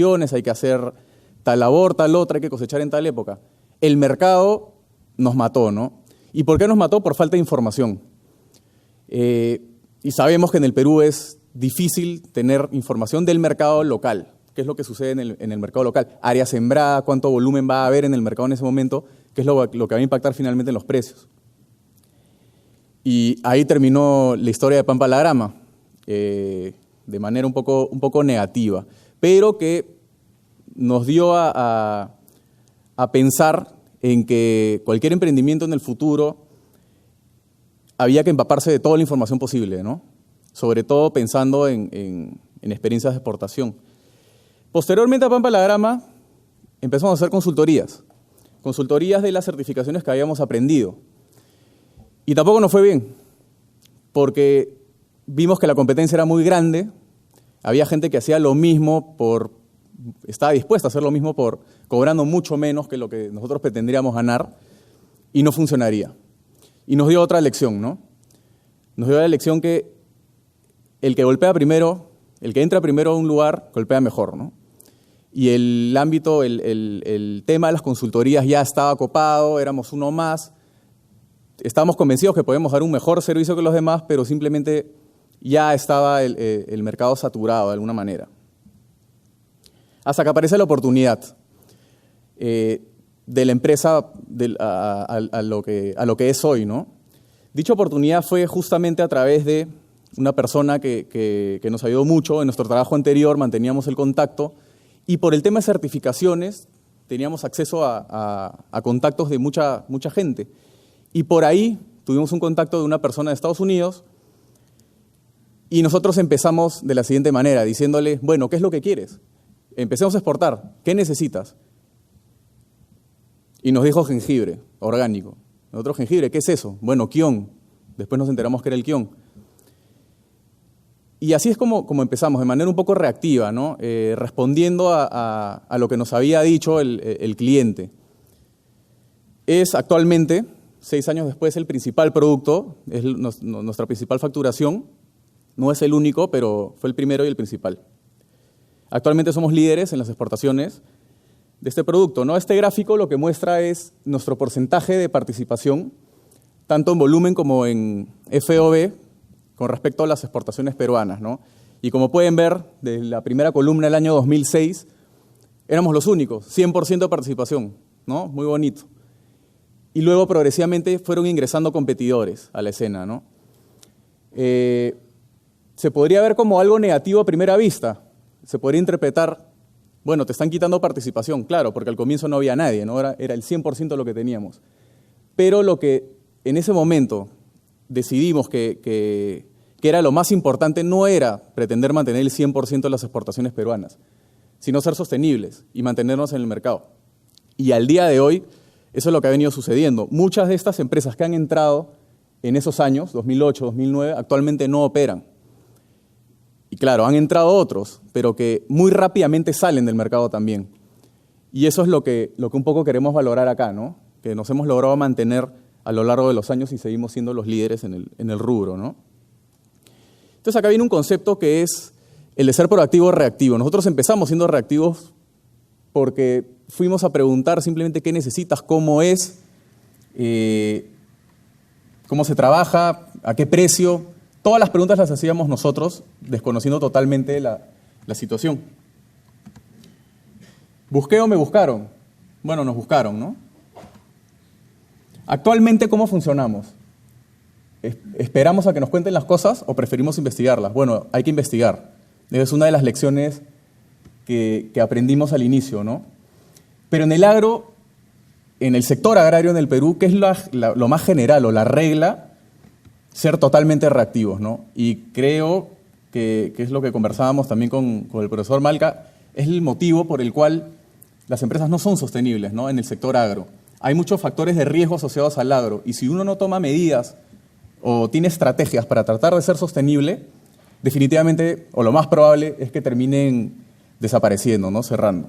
hay que hacer tal labor, tal otra, hay que cosechar en tal época. El mercado nos mató, ¿no? ¿Y por qué nos mató? Por falta de información. Y sabemos que en el Perú es difícil tener información del mercado local. ¿Qué es lo que sucede en el mercado local? Área sembrada, cuánto volumen va a haber en el mercado en ese momento, qué es lo que va a impactar finalmente en los precios. Y ahí terminó la historia de Pampa la Grama, de manera un poco negativa, pero que nos dio a pensar en que cualquier emprendimiento en el futuro había que empaparse de toda la información posible, ¿no? Sobre todo pensando en experiencias de exportación. Posteriormente a Pampa la Grama empezamos a hacer consultorías de las certificaciones que habíamos aprendido. Y tampoco nos fue bien, porque vimos que la competencia era muy grande, había gente que hacía lo mismo estaba dispuesta a hacer lo mismo cobrando mucho menos que lo que nosotros pretendríamos ganar, y no funcionaría. Y nos dio otra lección, ¿no? Nos dio la lección que el que golpea primero, el que entra primero a un lugar, golpea mejor, ¿no? Y el ámbito, el tema de las consultorías ya estaba copado, éramos uno más, estábamos convencidos que podíamos dar un mejor servicio que los demás, pero simplemente ya estaba el mercado saturado de alguna manera. Hasta que aparece la oportunidad de la empresa a lo que es hoy, ¿no? Dicha oportunidad fue justamente a través de una persona que nos ayudó mucho. En nuestro trabajo anterior manteníamos el contacto y por el tema de certificaciones teníamos acceso a contactos de mucha gente. Y por ahí tuvimos un contacto de una persona de Estados Unidos y nosotros empezamos de la siguiente manera, diciéndole, bueno, ¿qué es lo que quieres? Empecemos a exportar. ¿Qué necesitas? Y nos dijo jengibre, orgánico. Nosotros, jengibre, ¿qué es eso? Bueno, quión. Después nos enteramos que era el quión. Y así es como empezamos, de manera un poco reactiva, ¿no? Respondiendo a lo que nos había dicho el cliente. Es actualmente, 6 años después, el principal producto, es nuestra principal facturación. No es el único, pero fue el primero y el principal. Actualmente somos líderes en las exportaciones de este producto, ¿no? Este gráfico lo que muestra es nuestro porcentaje de participación, tanto en volumen como en FOB, con respecto a las exportaciones peruanas, ¿no? Y como pueden ver, de la primera columna del año 2006, éramos los únicos, 100% de participación, ¿no? Muy bonito. Y luego progresivamente fueron ingresando competidores a la escena, ¿no? Se podría ver como algo negativo a primera vista. Se podría interpretar, bueno, te están quitando participación, claro, porque al comienzo no había nadie, ¿no? Era el 100% lo que teníamos. Pero lo que en ese momento decidimos que era lo más importante no era pretender mantener el 100% de las exportaciones peruanas, sino ser sostenibles y mantenernos en el mercado. Y al día de hoy, eso es lo que ha venido sucediendo. Muchas de estas empresas que han entrado en esos años, 2008, 2009, actualmente no operan. Y claro, han entrado otros, pero que muy rápidamente salen del mercado también. Y eso es lo que un poco queremos valorar acá, ¿no? Que nos hemos logrado mantener a lo largo de los años y seguimos siendo los líderes en el rubro, ¿no? Entonces acá viene un concepto que es el de ser proactivo o reactivo. Nosotros empezamos siendo reactivos porque fuimos a preguntar simplemente qué necesitas, cómo es, cómo se trabaja, a qué precio. Todas las preguntas las hacíamos nosotros, desconociendo totalmente la situación. ¿Busqué o me buscaron? Bueno, nos buscaron, ¿no? Actualmente, ¿cómo funcionamos? ¿Esperamos a que nos cuenten las cosas o preferimos investigarlas? Bueno, hay que investigar. Es una de las lecciones que aprendimos al inicio, ¿no? Pero en el agro, en el sector agrario en el Perú, ¿qué es lo más general o la regla? Ser totalmente reactivos, ¿no? Y creo que es lo que conversábamos también con el profesor Malca, es el motivo por el cual las empresas no son sostenibles, ¿no? En el sector agro. Hay muchos factores de riesgo asociados al agro y si uno no toma medidas o tiene estrategias para tratar de ser sostenible, definitivamente, o lo más probable, es que terminen desapareciendo, ¿no? Cerrando.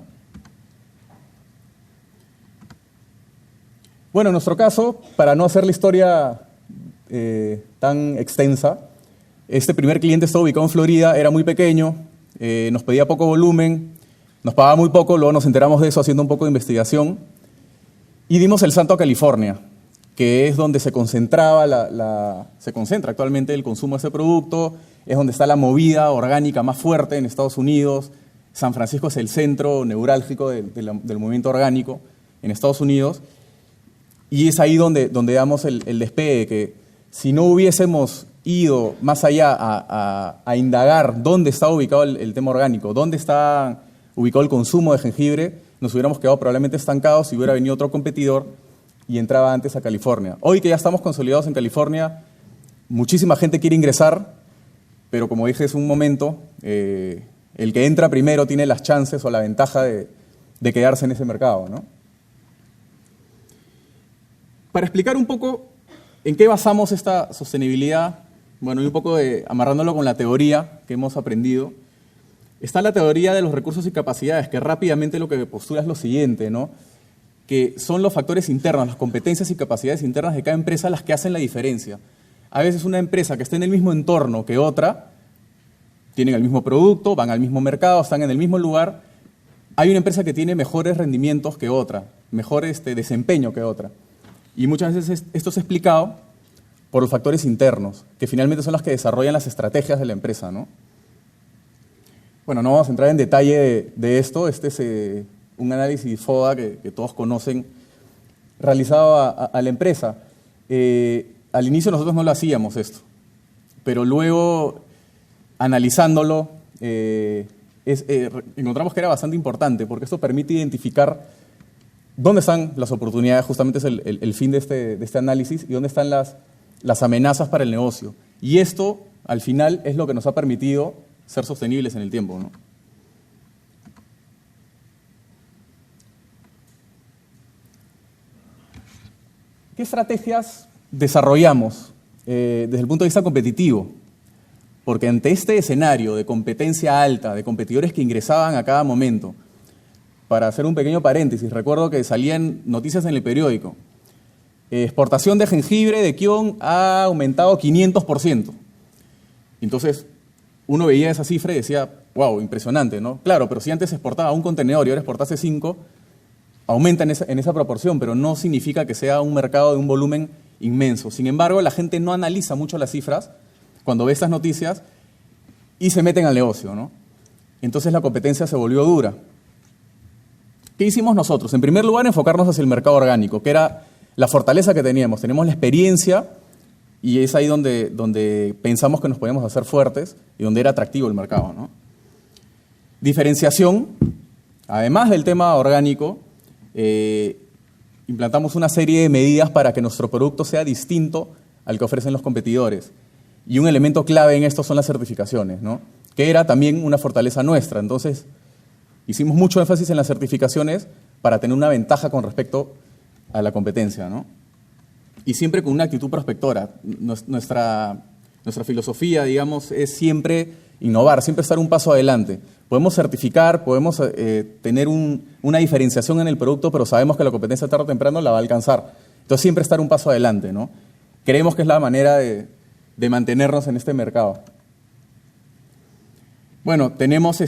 Bueno, en nuestro caso, para no hacer la historia tan extensa, este primer cliente estaba ubicado en Florida, era muy pequeño, nos pedía poco volumen Nos pagaba muy poco, luego nos enteramos de eso haciendo un poco de investigación y dimos el salto a California, que es donde se concentraba se concentra actualmente el consumo de ese producto, es donde está la movida orgánica más fuerte en Estados Unidos. San Francisco es el centro neurálgico del movimiento orgánico en Estados Unidos, y es ahí donde damos el despegue, que si no hubiésemos ido más allá a indagar dónde está ubicado el tema orgánico, dónde está ubicado el consumo de jengibre, nos hubiéramos quedado probablemente estancados si hubiera venido otro competidor y entraba antes a California. Hoy que ya estamos consolidados en California, muchísima gente quiere ingresar, pero como dije hace un momento, el que entra primero tiene las chances o la ventaja de quedarse en ese mercado, ¿no? Para explicar un poco en qué basamos esta sostenibilidad, bueno, y un poco amarrándolo con la teoría que hemos aprendido, está la teoría de los recursos y capacidades, que rápidamente lo que postula es lo siguiente, ¿no? Que son los factores internos, las competencias y capacidades internas de cada empresa las que hacen la diferencia. A veces una empresa que está en el mismo entorno que otra, tienen el mismo producto, van al mismo mercado, están en el mismo lugar, hay una empresa que tiene mejores rendimientos que otra, mejor desempeño que otra. Y muchas veces esto es explicado por los factores internos, que finalmente son los que desarrollan las estrategias de la empresa, ¿no? Bueno, no vamos a entrar en detalle de esto. Este es un análisis FODA que todos conocen, realizado a la empresa. Al inicio nosotros no lo hacíamos esto, pero luego, analizándolo, encontramos que era bastante importante, porque esto permite identificar dónde están las oportunidades, justamente es el fin de este análisis, y dónde están las amenazas para el negocio. Y esto, al final, es lo que nos ha permitido ser sostenibles en el tiempo, ¿no? ¿Qué estrategias desarrollamos desde el punto de vista competitivo? Porque ante este escenario de competencia alta, de competidores que ingresaban a cada momento, para hacer un pequeño paréntesis, recuerdo que salían noticias en el periódico. Exportación de jengibre de Kion ha aumentado 500%. Entonces, uno veía esa cifra y decía, wow, impresionante, ¿no? Claro, pero si antes exportaba un contenedor y ahora exportase 5, aumenta en esa proporción, pero no significa que sea un mercado de un volumen inmenso. Sin embargo, la gente no analiza mucho las cifras cuando ve estas noticias y se meten al negocio, ¿no? Entonces la competencia se volvió dura. ¿Qué hicimos nosotros? En primer lugar, enfocarnos hacia el mercado orgánico, que era la fortaleza que teníamos. Tenemos la experiencia y es ahí donde pensamos que nos podíamos hacer fuertes y donde era atractivo el mercado, ¿no? Diferenciación, además del tema orgánico, implantamos una serie de medidas para que nuestro producto sea distinto al que ofrecen los competidores. Y un elemento clave en esto son las certificaciones, ¿no? Que era también una fortaleza nuestra. Entonces, hicimos mucho énfasis en las certificaciones para tener una ventaja con respecto a la competencia, ¿no? Y siempre con una actitud prospectora. Nuestra filosofía, digamos, es siempre innovar, siempre estar un paso adelante. Podemos certificar, podemos tener una diferenciación en el producto, pero sabemos que la competencia tarde o temprano la va a alcanzar. Entonces, siempre estar un paso adelante, ¿no? Creemos que es la manera de mantenernos en este mercado. Bueno, tenemos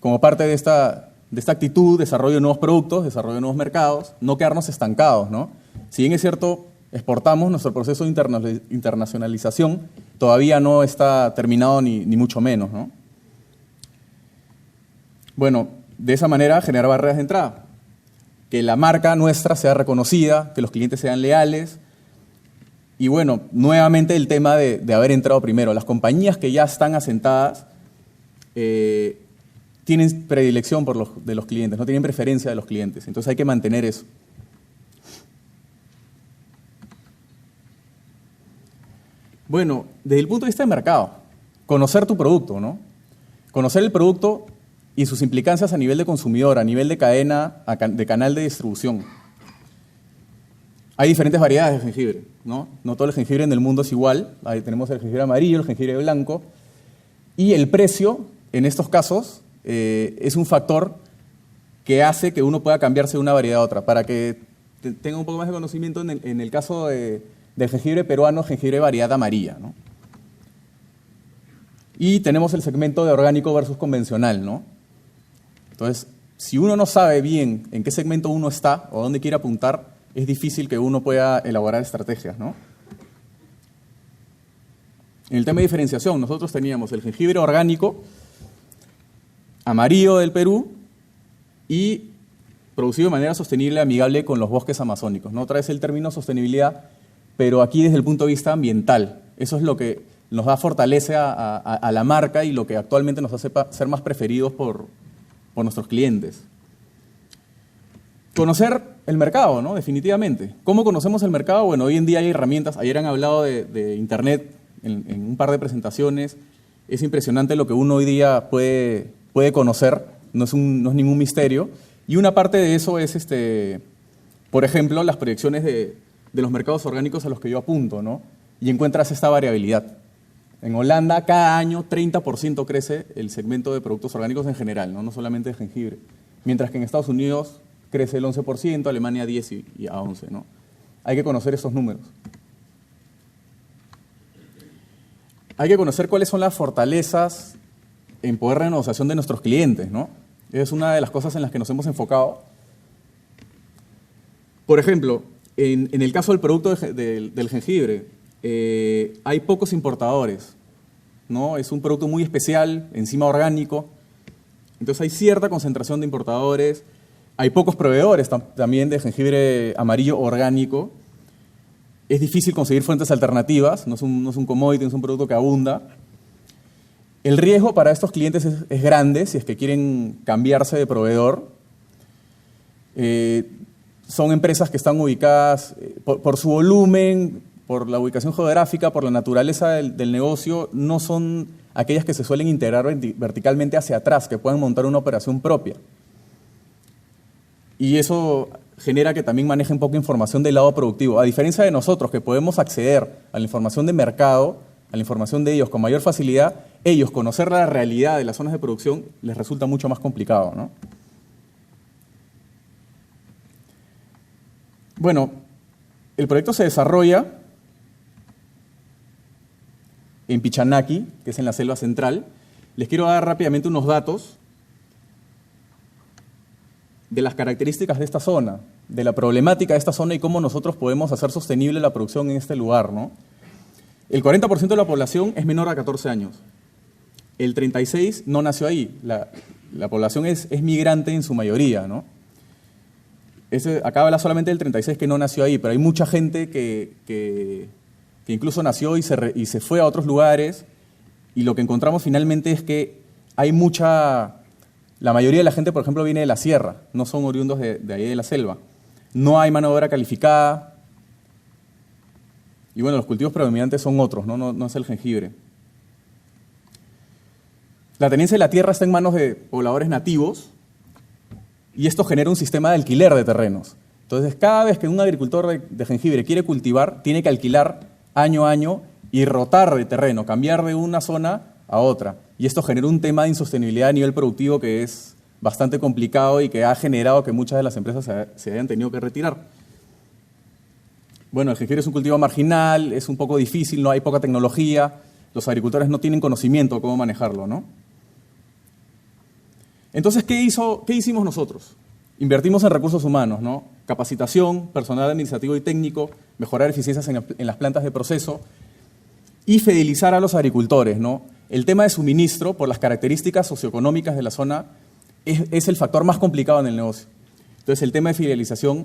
como parte de esta actitud, desarrollo de nuevos productos, desarrollo de nuevos mercados, no quedarnos estancados, ¿no? Si bien es cierto, exportamos, nuestro proceso de internacionalización todavía no está terminado ni mucho menos, ¿no? Bueno, de esa manera generar barreras de entrada, que la marca nuestra sea reconocida, que los clientes sean leales. Y bueno, nuevamente el tema de haber entrado primero. Las compañías que ya están asentadas tienen predilección de los clientes, no tienen preferencia de los clientes. Entonces hay que mantener eso. Bueno, desde el punto de vista de mercado, conocer tu producto, ¿no? Conocer el producto y sus implicancias a nivel de consumidor, a nivel de cadena, de canal de distribución. Hay diferentes variedades de jengibre, ¿no? No todo el jengibre en el mundo es igual. Ahí tenemos el jengibre amarillo, el jengibre blanco. Y el precio, en estos casos, es un factor que hace que uno pueda cambiarse de una variedad a otra. Para que tenga un poco más de conocimiento, en el caso del jengibre peruano, jengibre variedad amarilla, ¿no? Y tenemos el segmento de orgánico versus convencional, ¿no? Entonces, si uno no sabe bien en qué segmento uno está o dónde quiere apuntar, es difícil que uno pueda elaborar estrategias, ¿no? En el tema de diferenciación, nosotros teníamos el jengibre orgánico, amarillo del Perú y producido de manera sostenible, amigable con los bosques amazónicos, ¿no? Otra vez el término sostenibilidad, pero aquí desde el punto de vista ambiental. Eso es lo que nos da fortaleza a la marca y lo que actualmente nos hace ser más preferidos por nuestros clientes. Conocer el mercado, ¿no? Definitivamente. ¿Cómo conocemos el mercado? Bueno, hoy en día hay herramientas. Ayer han hablado de Internet en un par de presentaciones. Es impresionante lo que uno hoy día puede conocer. No es ningún misterio. Y una parte de eso es, por ejemplo, las proyecciones de los mercados orgánicos a los que yo apunto, ¿no? Y encuentras esta variabilidad. En Holanda, cada año, 30% crece el segmento de productos orgánicos en general, no solamente de jengibre. Mientras que en Estados Unidos crece el 11%, Alemania 10% y a 11%, ¿no? Hay que conocer esos números. Hay que conocer cuáles son las fortalezas en poder de negociación de nuestros clientes, ¿no? Es una de las cosas en las que nos hemos enfocado. Por ejemplo, en el caso del producto del jengibre, hay pocos importadores, ¿no? Es un producto muy especial, encima orgánico. Entonces hay cierta concentración de importadores. Hay pocos proveedores también de jengibre amarillo orgánico. Es difícil conseguir fuentes alternativas, no es un commodity, no es un producto que abunda. El riesgo para estos clientes es grande si es que quieren cambiarse de proveedor. Son empresas que están ubicadas por su volumen, por la ubicación geográfica, por la naturaleza del negocio, no son aquellas que se suelen integrar verticalmente hacia atrás, que puedan montar una operación propia. Y eso genera que también manejen poca información del lado productivo. A diferencia de nosotros, que podemos acceder a la información de mercado, a la información de ellos con mayor facilidad, ellos conocer la realidad de las zonas de producción les resulta mucho más complicado, ¿no? Bueno, el proyecto se desarrolla en Pichanaki, que es en la selva central. Les quiero dar rápidamente unos datos de las características de esta zona, de la problemática de esta zona y cómo nosotros podemos hacer sostenible la producción en este lugar, ¿no? El 40% de la población es menor a 14 años. El 36% no nació ahí. La población es migrante en su mayoría, ¿no? Acá habla solamente del 36% que no nació ahí, pero hay mucha gente que incluso nació y se fue a otros lugares, y lo que encontramos finalmente es que hay la mayoría de la gente, por ejemplo, viene de la sierra, no son oriundos de ahí de la selva. No hay mano de obra calificada, y bueno, los cultivos predominantes son otros, no es el jengibre. La tenencia de la tierra está en manos de pobladores nativos, y esto genera un sistema de alquiler de terrenos. Entonces, cada vez que un agricultor de jengibre quiere cultivar, tiene que alquilar año a año y rotar de terreno, cambiar de una zona a otra. Y esto genera un tema de insostenibilidad a nivel productivo que es bastante complicado y que ha generado que muchas de las empresas se hayan tenido que retirar. Bueno, el jengibre es un cultivo marginal, es un poco difícil, no hay poca tecnología, los agricultores no tienen conocimiento de cómo manejarlo, ¿no? Entonces, ¿qué hicimos nosotros? Invertimos en recursos humanos, ¿no? Capacitación, personal administrativo y técnico, mejorar eficiencias en las plantas de proceso y fidelizar a los agricultores, ¿no? El tema de suministro, por las características socioeconómicas de la zona, es el factor más complicado en el negocio. Entonces, el tema de fidelización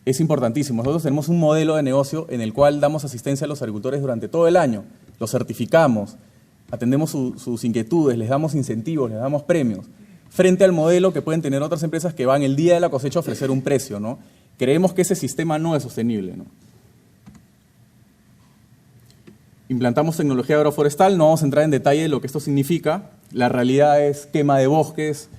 es importantísimo. Nosotros tenemos un modelo de negocio en el cual damos asistencia a los agricultores durante todo el año, los certificamos, atendemos sus inquietudes, les damos incentivos, les damos premios, frente al modelo que pueden tener otras empresas que van el día de la cosecha a ofrecer un precio, ¿no? Creemos que ese sistema no es sostenible, ¿no? Implantamos tecnología agroforestal, no vamos a entrar en detalle de lo que esto significa. La realidad es quema de bosques,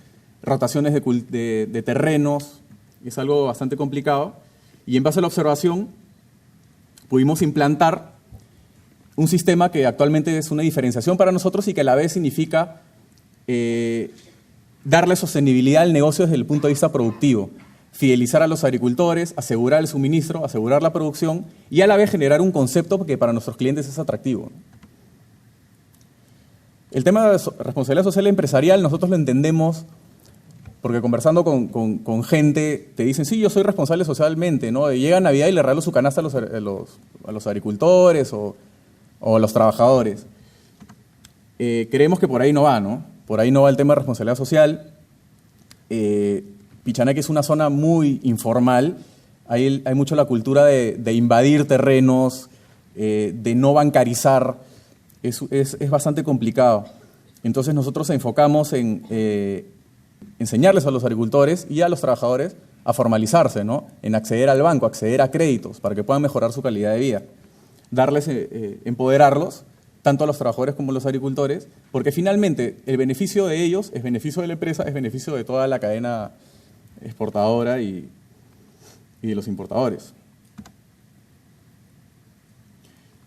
rotaciones de terrenos, es algo bastante complicado. Y en base a la observación, pudimos implantar un sistema que actualmente es una diferenciación para nosotros y que a la vez significa darle sostenibilidad al negocio desde el punto de vista productivo, fidelizar a los agricultores, asegurar el suministro, asegurar la producción y a la vez generar un concepto que para nuestros clientes es atractivo. El tema de responsabilidad social empresarial nosotros lo entendemos porque conversando con gente te dicen, sí, yo soy responsable socialmente, ¿no? Y llega Navidad y le regalo su canasta a los agricultores o a los trabajadores. Creemos que por ahí no va, ¿no? Por ahí no va el tema de responsabilidad social. Pichanaque es una zona muy informal, hay mucho la cultura de invadir terrenos, de no bancarizar, es bastante complicado. Entonces nosotros enfocamos en enseñarles a los agricultores y a los trabajadores a formalizarse, ¿no? En acceder al banco, acceder a créditos para que puedan mejorar su calidad de vida. Darles, empoderarlos, tanto a los trabajadores como a los agricultores, porque finalmente el beneficio de ellos es beneficio de la empresa, es beneficio de toda la cadena exportadora y de los importadores.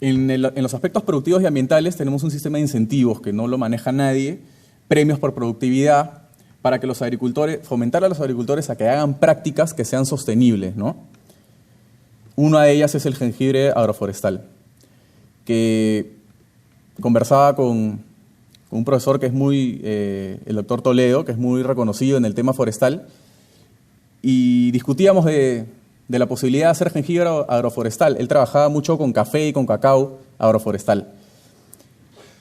En los aspectos productivos y ambientales tenemos un sistema de incentivos que no lo maneja nadie, premios por productividad, para que los agricultores, fomentar a los agricultores a que hagan prácticas que sean sostenibles, ¿no? Una de ellas es el jengibre agroforestal, que conversaba con un profesor que es el doctor Toledo, que es muy reconocido en el tema forestal, y discutíamos de la posibilidad de hacer jengibre agroforestal. Él trabajaba mucho con café y con cacao agroforestal.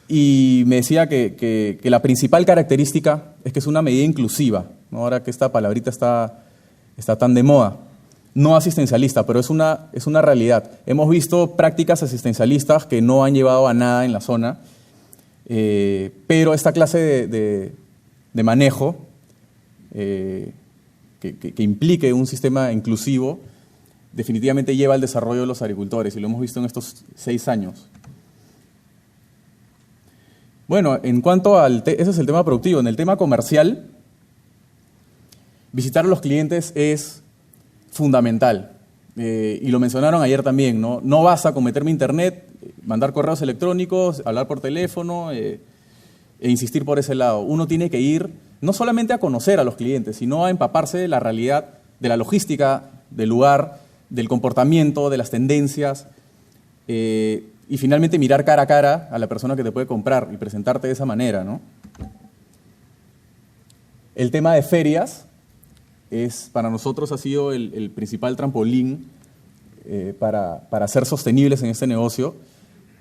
Y me decía que la principal característica es que es una medida inclusiva, ¿no? Ahora que esta palabrita está tan de moda. No asistencialista, pero es una realidad. Hemos visto prácticas asistencialistas que no han llevado a nada en la zona, pero esta clase de manejo que implique un sistema inclusivo definitivamente lleva al desarrollo de los agricultores, y lo hemos visto en estos 6 años. Bueno, en cuanto ese es el tema productivo. En el tema comercial, visitar a los clientes es fundamental. Y lo mencionaron ayer también, ¿no? No basta con meterme a internet, mandar correos electrónicos, hablar por teléfono e insistir por ese lado. Uno tiene que ir no solamente a conocer a los clientes, sino a empaparse de la realidad, de la logística del lugar, del comportamiento, de las tendencias, y finalmente mirar cara a cara a la persona que te puede comprar y presentarte de esa manera, ¿no? El tema de ferias para nosotros ha sido el principal trampolín para ser sostenibles en este negocio.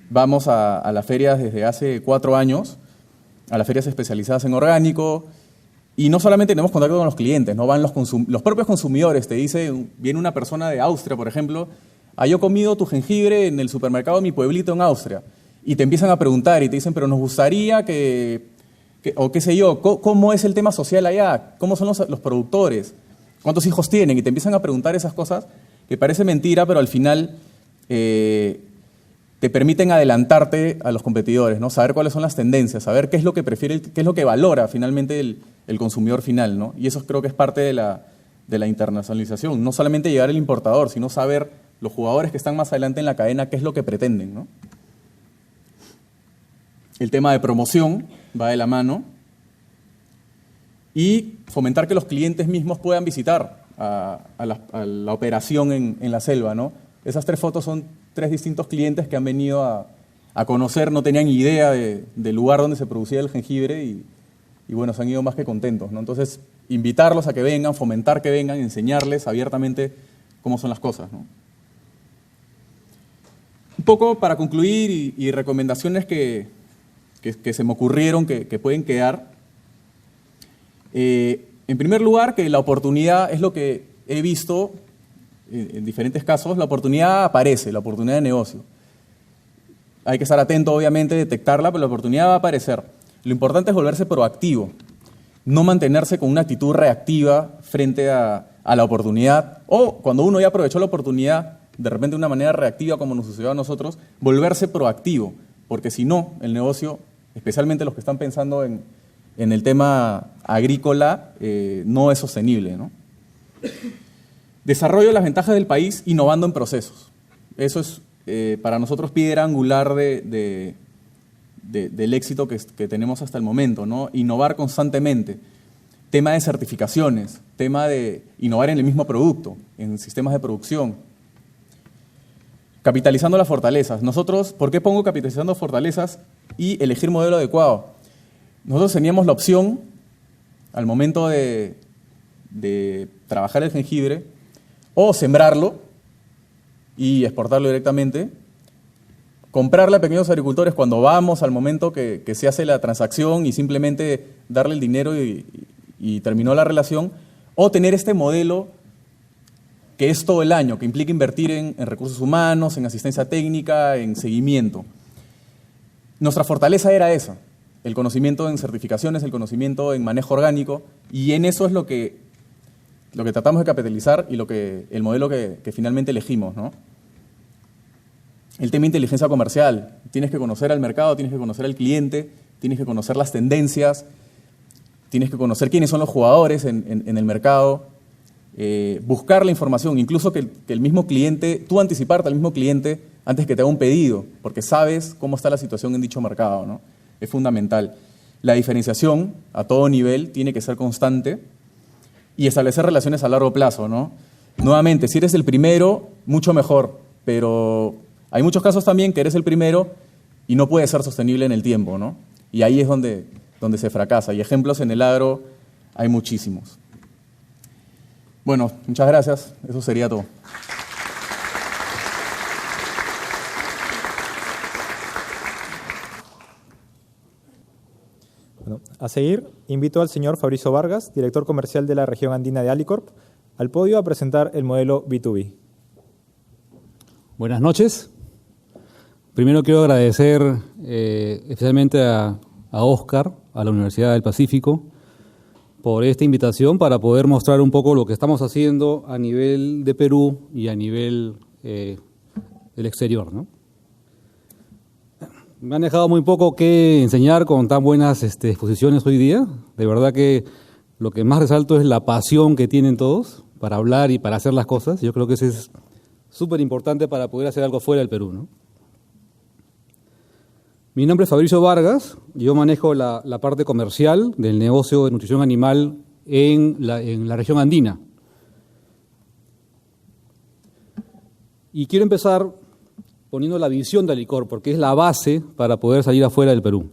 Vamos a las ferias desde hace 4 años, a las ferias especializadas en orgánico, y no solamente tenemos contacto con los clientes, ¿no? Van los propios consumidores. Te dice, viene una persona de Austria, por ejemplo, yo he comido tu jengibre en el supermercado de mi pueblito en Austria, y te empiezan a preguntar y te dicen, pero nos gustaría o qué sé yo, ¿cómo es el tema social allá? ¿Cómo son los productores? ¿Cuántos hijos tienen? Y te empiezan a preguntar esas cosas que parece mentira, pero al final te permiten adelantarte a los competidores, ¿no? Saber cuáles son las tendencias, saber qué es lo que prefiere, qué es lo que valora finalmente el consumidor final, ¿no? Y eso creo que es parte de la internacionalización. No solamente llegar al importador, sino saber los jugadores que están más adelante en la cadena qué es lo que pretenden, ¿no? El tema de promoción va de la mano, y fomentar que los clientes mismos puedan visitar a la operación en la selva, ¿no? Esas 3 fotos son 3 distintos clientes que han venido a conocer, no tenían idea del lugar donde se producía el jengibre, y bueno, se han ido más que contentos, ¿no? Entonces, invitarlos a que vengan, fomentar que vengan, enseñarles abiertamente cómo son las cosas, ¿no? Un poco para concluir, y recomendaciones que se me ocurrieron que pueden quedar. En primer lugar, que la oportunidad es lo que he visto en diferentes casos, la oportunidad aparece, la oportunidad de negocio. Hay que estar atento, obviamente, detectarla, pero la oportunidad va a aparecer. Lo importante es volverse proactivo, no mantenerse con una actitud reactiva frente a la oportunidad, o cuando uno ya aprovechó la oportunidad, de repente de una manera reactiva, como nos sucedió a nosotros, volverse proactivo, porque si no, el negocio, especialmente los que están pensando en el tema agrícola, no es sostenible, ¿no? Desarrollo de las ventajas del país innovando en procesos. Eso es para nosotros piedra angular del éxito que tenemos hasta el momento, ¿no? Innovar constantemente. Tema de certificaciones, tema de innovar en el mismo producto, en sistemas de producción. Capitalizando las fortalezas. Nosotros, ¿por qué pongo capitalizando fortalezas y elegir modelo adecuado? Nosotros teníamos la opción, al momento de de trabajar el jengibre, o sembrarlo y exportarlo directamente, comprarle a pequeños agricultores cuando vamos al momento que se hace la transacción y simplemente darle el dinero y terminó la relación, o tener este modelo que es todo el año, que implica invertir en recursos humanos, en asistencia técnica, en seguimiento. Nuestra fortaleza era esa, el conocimiento en certificaciones, el conocimiento en manejo orgánico, y en eso es lo que tratamos de capitalizar y el modelo que finalmente elegimos, ¿no? El tema de inteligencia comercial. Tienes que conocer al mercado, tienes que conocer al cliente, tienes que conocer las tendencias, tienes que conocer quiénes son los jugadores en el mercado, buscar la información, incluso que el mismo cliente, tú anticiparte al mismo cliente antes que te haga un pedido, porque sabes cómo está la situación en dicho mercado, ¿no? Es fundamental. La diferenciación a todo nivel tiene que ser constante y establecer relaciones a largo plazo, ¿no? Nuevamente, si eres el primero, mucho mejor, pero hay muchos casos también que eres el primero y no puede ser sostenible en el tiempo, ¿no? Y ahí es donde se fracasa. Y ejemplos en el agro hay muchísimos. Bueno, muchas gracias. Eso sería todo. Bueno, a seguir, invito al señor Fabricio Vargas, director comercial de la región andina de Alicorp, al podio a presentar el modelo B2B. Buenas noches. Primero quiero agradecer especialmente a Oscar, a la Universidad del Pacífico, por esta invitación para poder mostrar un poco lo que estamos haciendo a nivel de Perú y a nivel del exterior, ¿no? Me han dejado muy poco que enseñar con tan buenas exposiciones hoy día. De verdad que lo que más resalto es la pasión que tienen todos para hablar y para hacer las cosas. Yo creo que eso es súper importante para poder hacer algo fuera del Perú, ¿no? Mi nombre es Fabricio Vargas, yo manejo la parte comercial del negocio de nutrición animal en la región andina. Y quiero empezar poniendo la visión de Alicorp, porque es la base para poder salir afuera del Perú.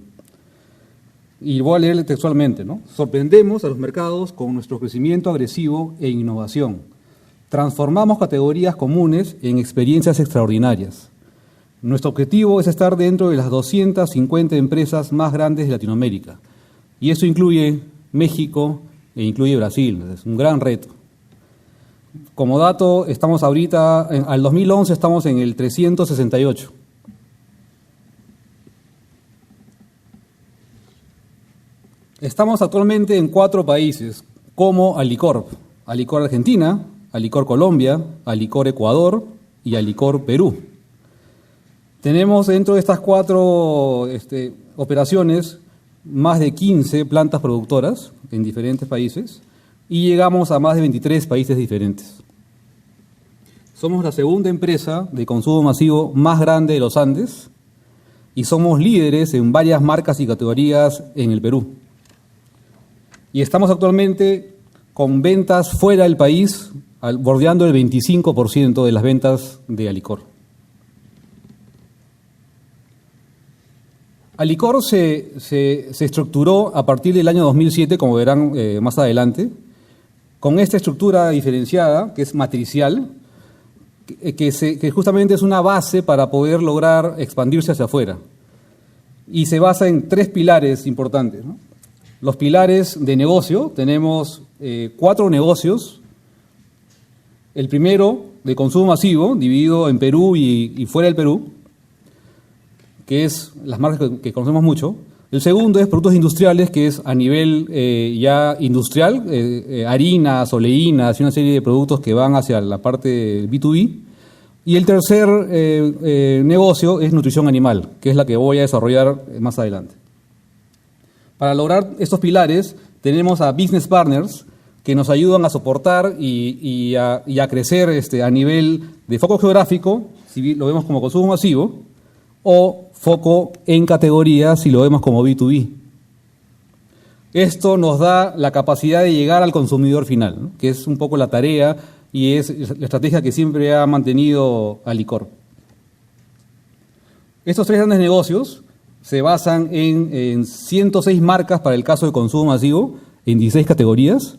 Y voy a leerle textualmente, ¿no? Sorprendemos a los mercados con nuestro crecimiento agresivo e innovación. Transformamos categorías comunes en experiencias extraordinarias. Nuestro objetivo es estar dentro de las 250 empresas más grandes de Latinoamérica. Y eso incluye México e incluye Brasil. Es un gran reto. Como dato, estamos ahorita, al 2011 estamos en el 368. Estamos actualmente en 4 países, como Alicorp. Alicorp Argentina, Alicorp Colombia, Alicorp Ecuador y Alicorp Perú. Tenemos dentro de estas 4 operaciones más de 15 plantas productoras en diferentes países y llegamos a más de 23 países diferentes. Somos la segunda empresa de consumo masivo más grande de los Andes y somos líderes en varias marcas y categorías en el Perú. Y estamos actualmente con ventas fuera del país, bordeando el 25% de las ventas de Alicorp. Alicorp se estructuró a partir del año 2007, como verán más adelante, con esta estructura diferenciada, que es matricial, que justamente es una base para poder lograr expandirse hacia afuera. Y se basa en 3 pilares importantes, ¿no? Los pilares de negocio, tenemos 4 negocios. El primero, de consumo masivo, dividido en Perú y fuera del Perú, que es las marcas que conocemos mucho. El segundo es productos industriales, que es a nivel ya industrial, harinas, oleínas y una serie de productos que van hacia la parte B2B. Y el tercer negocio es nutrición animal, que es la que voy a desarrollar más adelante. Para lograr estos pilares tenemos a business partners que nos ayudan a soportar y a crecer a nivel de foco geográfico, si lo vemos como consumo masivo, o foco en categorías si lo vemos como B2B. Esto nos da la capacidad de llegar al consumidor final, ¿no? Que es un poco la tarea y es la estrategia que siempre ha mantenido Alicorp. Estos 3 grandes negocios se basan en 106 marcas para el caso de consumo masivo, en 16 categorías,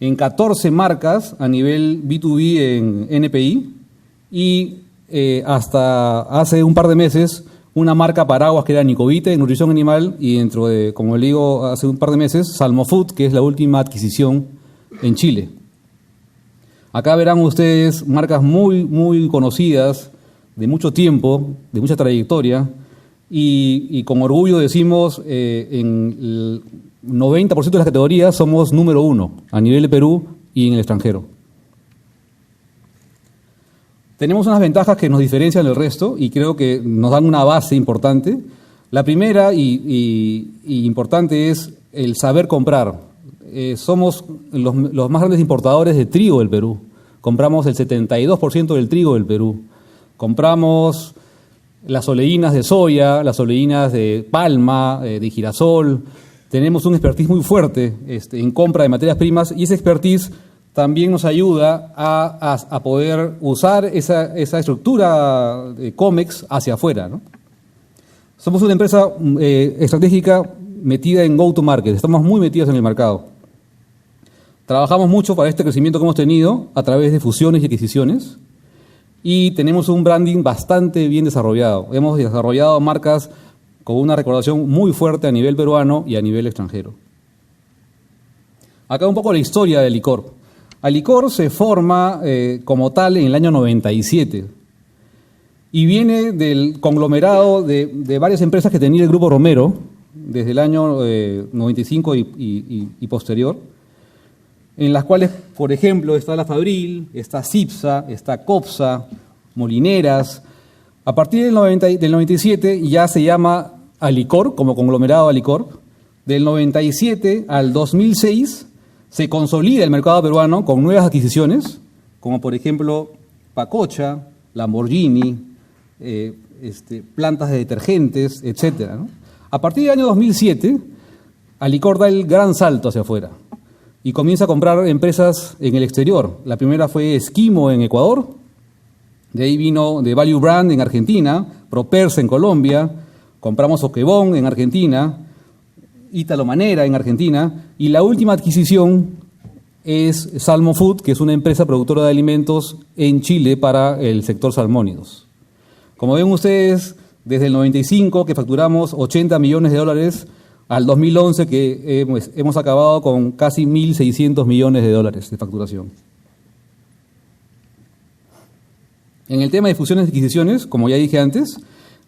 en 14 marcas a nivel B2B en NPI y hasta hace un par de meses una marca paraguas que era Nicovite en nutrición animal y dentro de, como le digo, hace un par de meses, Salmofood, que es la última adquisición en Chile. Acá verán ustedes marcas muy, muy conocidas, de mucho tiempo, de mucha trayectoria, y con orgullo decimos, en el 90% de las categorías somos número 1 a nivel de Perú y en el extranjero. Tenemos unas ventajas que nos diferencian del resto y creo que nos dan una base importante. La primera y importante es el saber comprar. Somos los más grandes importadores de trigo del Perú. Compramos el 72% del trigo del Perú. Compramos las oleínas de soya, las oleínas de palma, de girasol. Tenemos un expertise muy fuerte en compra de materias primas y ese expertise también nos ayuda a poder usar esa estructura de COMEX hacia afuera, ¿no? Somos una empresa estratégica metida en go-to-market, estamos muy metidos en el mercado. Trabajamos mucho para este crecimiento que hemos tenido a través de fusiones y adquisiciones y tenemos un branding bastante bien desarrollado. Hemos desarrollado marcas con una recordación muy fuerte a nivel peruano y a nivel extranjero. Acá un poco la historia de Alicorp. Alicorp se forma como tal en el año 97 y viene del conglomerado de varias empresas que tenía el Grupo Romero desde el año 95 y posterior, en las cuales, por ejemplo, está la Fabril, está Cipsa, está Copsa, Molineras. A partir del 97 ya se llama Alicorp, como conglomerado Alicorp. Del 97 al 2006 se consolida el mercado peruano con nuevas adquisiciones, como por ejemplo Pacocha, Lamborghini, plantas de detergentes, etc., ¿no? A partir del año 2007, Alicorp da el gran salto hacia afuera y comienza a comprar empresas en el exterior. La primera fue Esquimo en Ecuador, de ahí vino The Value Brand en Argentina, Propersa en Colombia, compramos Oquebón en Argentina, Ítalo Manera en Argentina, y la última adquisición es Salmofood, que es una empresa productora de alimentos en Chile para el sector salmónidos. Como ven ustedes, desde el 95 que facturamos $80 millones, al 2011 que hemos acabado con casi $1.600 millones de facturación. En el tema de fusiones y adquisiciones, como ya dije antes,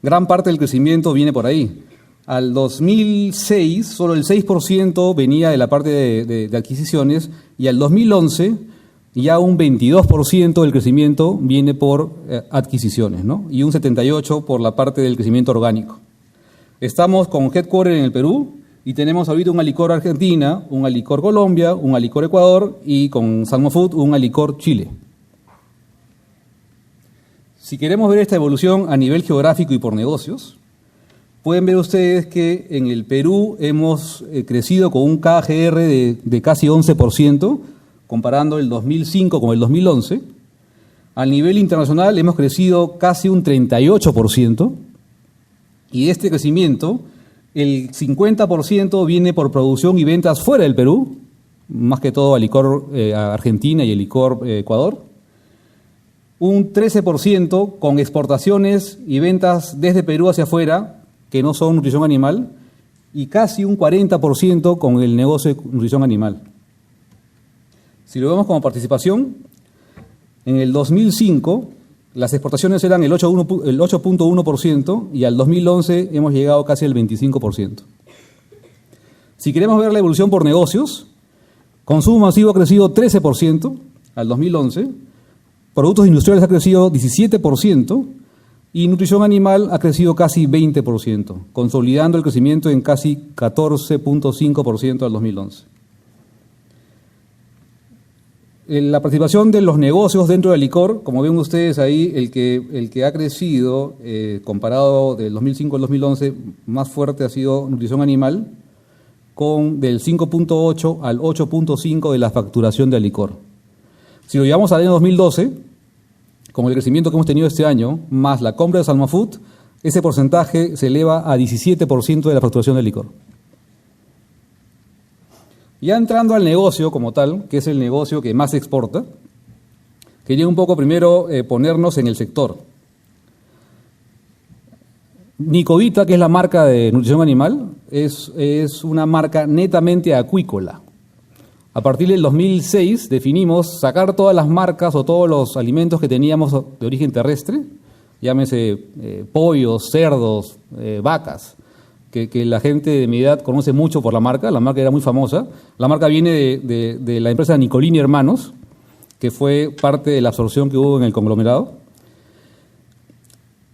gran parte del crecimiento viene por ahí. Al 2006, solo el 6% venía de la parte de adquisiciones y al 2011 ya un 22% del crecimiento viene por adquisiciones, ¿no? Y un 78% por la parte del crecimiento orgánico. Estamos con headquarter en el Perú y tenemos ahorita un Alicorp Argentina, un Alicorp Colombia, un Alicorp Ecuador y con Salmofood un Alicorp Chile. Si queremos ver esta evolución a nivel geográfico y por negocios, pueden ver ustedes que en el Perú hemos crecido con un KGR de casi 11%, comparando el 2005 con el 2011. A nivel internacional hemos crecido casi un 38%, y de este crecimiento, el 50% viene por producción y ventas fuera del Perú, más que todo Alicorp Argentina y Alicorp Ecuador. Un 13% con exportaciones y ventas desde Perú hacia afuera, que no son nutrición animal, y casi un 40% con el negocio de nutrición animal. Si lo vemos como participación, en el 2005 las exportaciones eran el 8.1% y al 2011 hemos llegado casi al 25%. Si queremos ver la evolución por negocios, consumo masivo ha crecido 13% al 2011, productos industriales ha crecido 17%, y nutrición animal ha crecido casi 20%, consolidando el crecimiento en casi 14.5% al 2011. La participación de los negocios dentro de Alicorp, como ven ustedes ahí, el que ha crecido comparado del 2005 al 2011, más fuerte ha sido nutrición animal, con del 5.8 al 8.5 de la facturación de Alicorp. Si lo llevamos al año 2012, con el crecimiento que hemos tenido este año, más la compra de Salmofood, ese porcentaje se eleva a 17% de la facturación de Alicorp. Ya entrando al negocio como tal, que es el negocio que más se exporta, quería un poco primero ponernos en el sector. Nicovita, que es la marca de nutrición animal, es una marca netamente acuícola. A partir del 2006 definimos sacar todas las marcas o todos los alimentos que teníamos de origen terrestre, llámese pollos, cerdos, vacas, que la gente de mi edad conoce mucho por la marca era muy famosa. La marca viene de la empresa Nicolini Hermanos, que fue parte de la absorción que hubo en el conglomerado.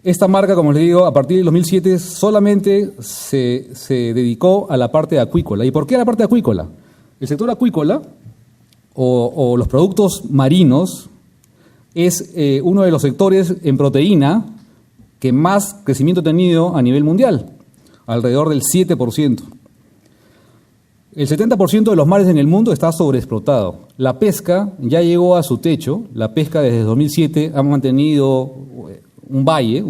Esta marca, como les digo, a partir del 2007 solamente se dedicó a la parte acuícola. ¿Y por qué a la parte acuícola? El sector acuícola o los productos marinos es uno de los sectores en proteína que más crecimiento ha tenido a nivel mundial, alrededor del 7%. El 70% de los mares en el mundo está sobreexplotado. La pesca ya llegó a su techo. La pesca desde 2007 ha mantenido un valle,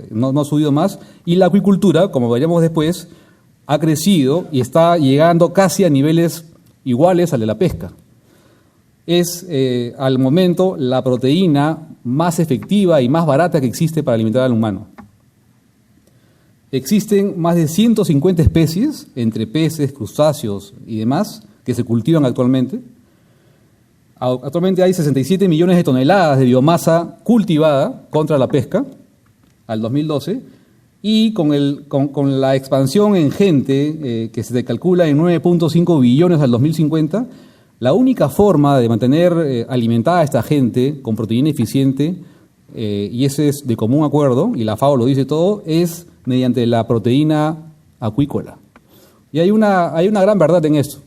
no ha subido más, y la acuicultura, como veremos después, ha crecido y está llegando casi a niveles iguales al de la pesca. Es al momento la proteína más efectiva y más barata que existe para alimentar al humano. Existen más de 150 especies, entre peces, crustáceos y demás, que se cultivan actualmente. Actualmente hay 67 millones de toneladas de biomasa cultivada contra la pesca al 2012, y con la expansión en gente, que se calcula en 9.5 billones al 2050, la única forma de mantener alimentada a esta gente con proteína eficiente, y ese es de común acuerdo, y la FAO lo dice todo, es mediante la proteína acuícola. Y hay una gran verdad en esto.